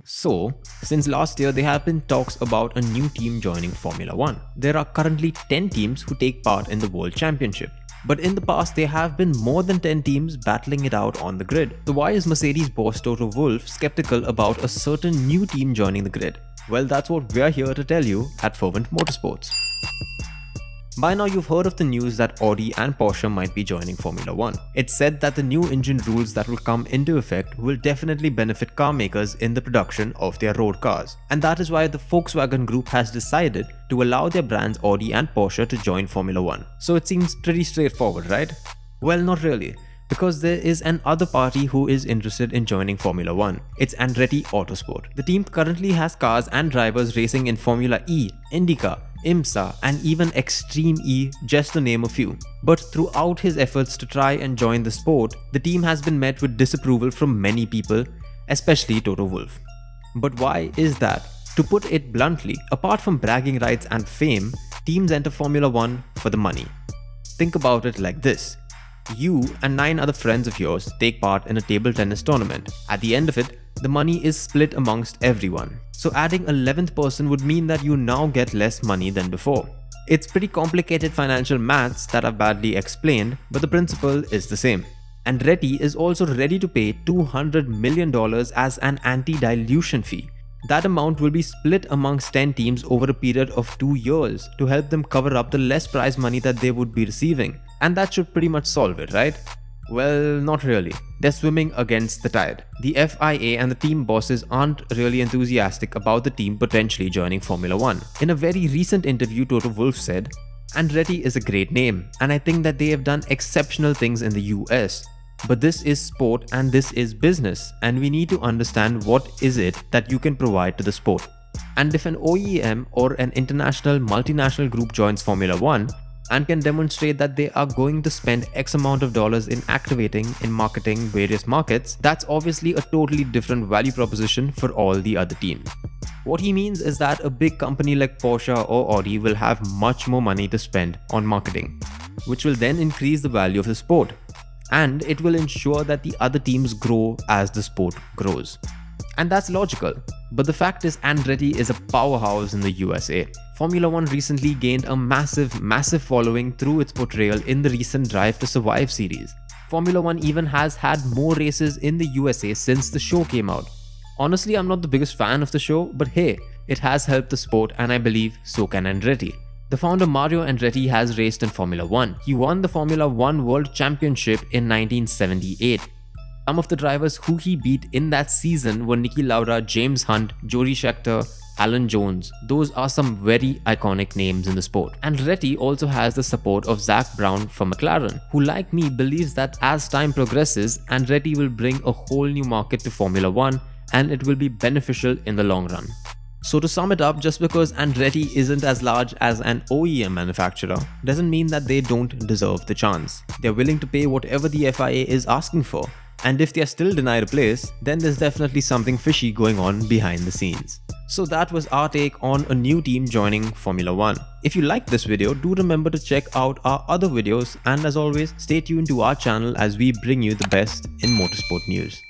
So, since last year, there have been talks about a new team joining Formula 1. There are currently 10 teams who take part in the World Championship. But in the past, there have been more than 10 teams battling it out on the grid. So why is Mercedes boss Toto Wolff skeptical about a certain new team joining the grid? Well, that's what we're here to tell you at Fervent Motorsports. By now you've heard of the news that Audi and Porsche might be joining Formula 1. It's said that the new engine rules that will come into effect will definitely benefit car makers in the production of their road cars. And that is why the Volkswagen Group has decided to allow their brands Audi and Porsche to join Formula 1. So it seems pretty straightforward, right? Well, not really. Because there is an other party who is interested in joining Formula 1. It's Andretti Autosport. The team currently has cars and drivers racing in Formula E, Indy Car, IMSA and even Extreme E, just to name a few. But throughout his efforts to try and join the sport, the team has been met with disapproval from many people, especially Toto Wolff. But why is that? To put it bluntly, apart from bragging rights and fame, teams enter Formula 1 for the money. Think about it like this. You and 9 other friends of yours take part in a table tennis tournament. At the end of it, the money is split amongst everyone. So adding 11th person would mean that you now get less money than before. It's pretty complicated financial maths that I've badly explained, but the principle is the same. Andretti is also ready to pay $200 million as an anti-dilution fee. That amount will be split amongst 10 teams over a period of 2 years to help them cover up the less prize money that they would be receiving. And that should pretty much solve it, right? Well, not really. They're swimming against the tide. The FIA and the team bosses aren't really enthusiastic about the team potentially joining Formula 1. In a very recent interview, Toto Wolff said, "Andretti is a great name, and I think that they have done exceptional things in the US. But this is sport and this is business, and we need to understand what is it that you can provide to the sport. And if an OEM or an international multinational group joins Formula 1, and can demonstrate that they are going to spend X amount of dollars in activating, in marketing various markets, that's obviously a totally different value proposition for all the other teams." What he means is that a big company like Porsche or Audi will have much more money to spend on marketing, which will then increase the value of the sport. And it will ensure that the other teams grow as the sport grows. And that's logical. But the fact is, Andretti is a powerhouse in the USA. Formula 1 recently gained a massive following through its portrayal in the recent Drive to Survive series. Formula 1 even has had more races in the USA since the show came out. Honestly, I'm not the biggest fan of the show, but hey, it has helped the sport and I believe so can Andretti. The founder Mario Andretti has raced in Formula 1. He won the Formula 1 World Championship in 1978. Some of the drivers who he beat in that season were Niki Lauda, James Hunt, Jody Scheckter, Alan Jones. Those are some very iconic names in the sport. Andretti also has the support of Zak Brown from McLaren, who like me believes that as time progresses, Andretti will bring a whole new market to Formula 1 and it will be beneficial in the long run. So to sum it up, just because Andretti isn't as large as an OEM manufacturer doesn't mean that they don't deserve the chance. They're willing to pay whatever the FIA is asking for. And if they are still denied a place, then there's definitely something fishy going on behind the scenes. So that was our take on a new team joining Formula 1. If you liked this video, do remember to check out our other videos, and as always, stay tuned to our channel as we bring you the best in motorsport news.